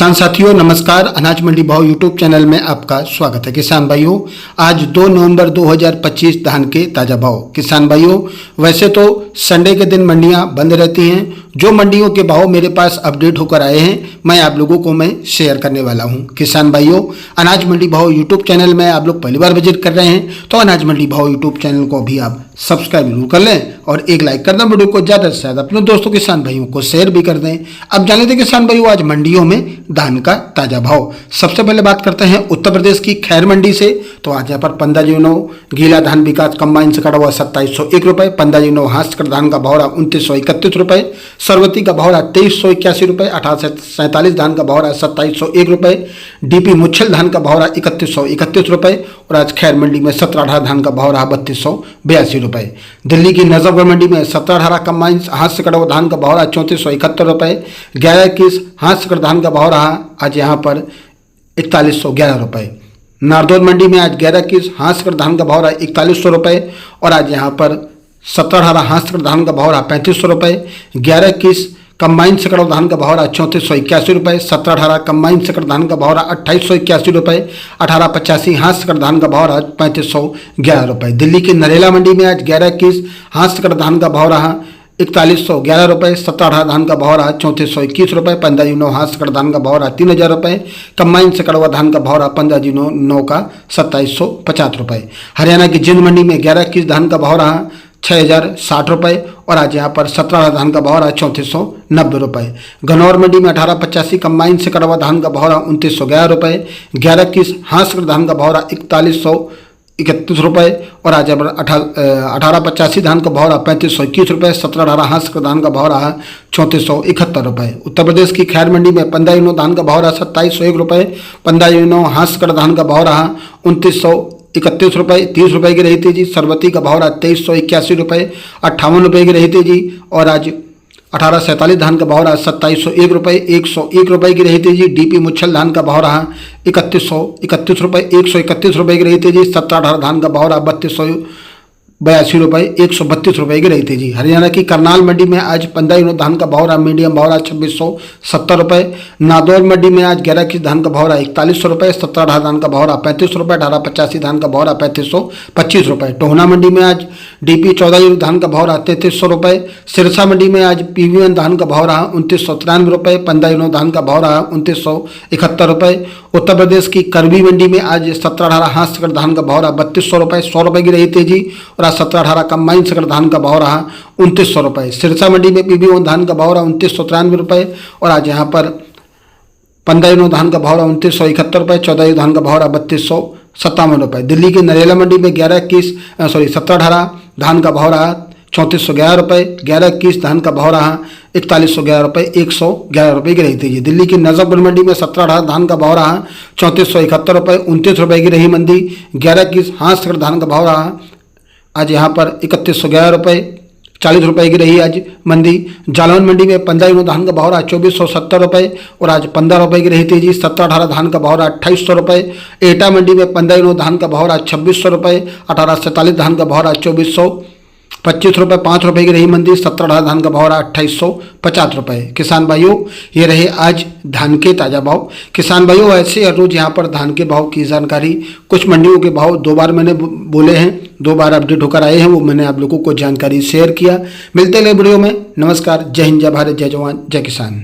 किसान साथियों नमस्कार। अनाज मंडी भाव यूट्यूब चैनल में आपका स्वागत है। किसान भाइयों, आज 2 नवंबर 2025 धान के ताजा भाव। किसान भाइयों, वैसे तो संडे के दिन मंडियां बंद रहती हैं। जो मंडियों के भाव मेरे पास अपडेट होकर आए हैं मैं आप लोगों को शेयर करने वाला हूं। किसान भाइयों, अनाज मंडी भाव यूट्यूब चैनल में आप लोग पहली बार विजिट कर रहे हैं तो अनाज मंडी भाव यूट्यूब चैनल को भी आप सब्सक्राइब जरूर कर लें और एक लाइक कर दें। वीडियो को ज़्यादा से ज़्यादा अपने दोस्तों किसान भाइयों को शेयर भी कर दें। अब जान लेते किसान भाइयों आज मंडियों में धान का ताजा भाव। सबसे पहले बात करते हैं उत्तर प्रदेश की खैर मंडी से। तो आज यहाँ पर 15 गीला धान विकास कंबाइन से कटा हुआ 2701 रुपये, 15 हाथ धान का भाव रहा 2931 रुपये, सरवती का भाव रहा 2381 रुपये, 1847 धान का भाव रहा 2701 रुपये, डीपी मुच्छल धान का भाव रहा 3131 रुपये और आज खैर मंडी में 1718 धान का भाव रहा 3282 रुपये। दिल्ली की नजफगढ़ मंडी में 1718 कंबाइन हाथ से कटा हुआ धान का भाव रहा 3471 रुपये, 1121 हाथ से कटा धान का भाव रहा आज यहाँ पर 4111 रुपये। नारदौल मंडी में आज 1121 हाथ से कटा धान का भाव रहा 4100 रुपये और आज यहाँ पर 1718 हाथ से कटा धान का भाव रहा 3500 रुपये, 1121 कंबाइन से कटा धान का भाव रहा 3481 रुपये, 1718 कंबाइन से कटा धान का भाव रहा 2881 रुपये, 1885 हाथ से कटा धान का भाव रहा 3511 रुपये। दिल्ली की नरेला मंडी में आज 1121 हाथ से कटा धान का भाव रहा 4111 रुपये, 1718 धान का भाव रहा 3421 रुपये, 15 हाथ से कटा धान का भाव रहा 3000 रुपये, कंबाइन से कटा हुआ धान का भाव रहा 15 का 2750 रुपये। हरियाणा की जिंद मंडी में 1121 धान का भाव रहा 6060 रुपये और आज यहाँ पर 17 धान का भाव रहा 3490 रुपये। गन्नौर मंडी में 1885 कंबाइन से कटा हुआ धान का भाव रहा 2911 रुपये, 1121 हाथ से कटा धान का भाव रहा 4131 रुपये और आज 1885 धान का भाव रहा 3521 रुपये, 1718 हाथ से कटा धान का भाव रहा 3471 रुपये। उत्तर प्रदेश की खैर मंडी में 15 धान का भाव रहा 2701 रुपये, 15 हाथ से कटा धान का भाव रहा 2931 रुपये, 30 रुपये की रही थी जी। सरवती का भाव रहा 2381 रुपये, 58 रुपये की रही थी जी और आज 1847 धान का भाव रहा 2701 रुपये, 101 रुपये की रही थी जी। डीपी मुच्छल धान का भाव रहा 3131 रुपये, 131 रुपये की रही थी जी। 1718 धान का भाव रहा 3282 रुपये, 132 रुपये की रही थी जी। हरियाणा की करनाल मंडी में आज 15 धान का भाव रहा मीडियम भाव रहा 2670 रुपये। नादौर मंडी में आज 1121 धान का भाव रहा 4100 रुपये, 1718 धान का भाव रहा 3500 रुपये, 1885 धान का भाव रहा 3525 रुपये। टोहना मंडी में आज डीपी 14 धान का भाव रहा 3300 रुपये। सिरसा मंडी में आज PV1 धान का भाव रहा 2993 रुपये, 15 धान का भाव रहा 2971 रुपये। उत्तर प्रदेश की करबी मंडी में आज 1718 हाथ से कटा धान का भाव रहा 3200 रुपये, 100 रुपये की रही थी जी और 1718 कंबाइन से कटा धान का भाव रहा 2900 रुपये। सिरसा मंडी में PV1 धान का भाव रहा 2993 रुपये और आज यहाँ पर 15 धान का भाव रहा 2971 रुपये, 14 धान का भाव रहा 3257 रुपये। दिल्ली की नरेला मंडी में 1718 धान का भाव रहा 3411 रुपये, 1121 धान का भाव रहा 4111 रुपये, 111 रुपये की रही थी जी। दिल्ली की नजफगढ़ मंडी में 1718 धान का भाव रहा 3471 रुपये, 29 रुपये की रही मंडी। 1121 हाथ से कटा धान का भाव रहा आज यहाँ पर 3111 रुपये, 40 रुपये की रही आज मंडी। जालौन मंडी में 15 धान का भाव रहा 2470 रुपये और आज 15 रुपये की रही थी जी। 1718 धान का भाव रहा 2800 रुपये। एटा मंडी में 15 धान का भाव रहा 2600 रुपये, 1847 धान का भाव रहा 2425 रुपये, 5 रुपये की रही मंडी। 1718 धान का भाव रहा 2850 रुपये। किसान भाइयों, ये रहे आज धान के ताज़ा भाव। किसान भाइयों, ऐसे हर रोज़ यहाँ पर धान के भाव की जानकारी, कुछ मंडियों के भाव 2 बार मैंने बोले हैं, 2 बार अपडेट होकर आए हैं, वो मैंने आप लोगों को जानकारी शेयर किया। मिलते हैं वीडियो में। नमस्कार, जय हिंद, जय भारत, जय जवान, जय किसान।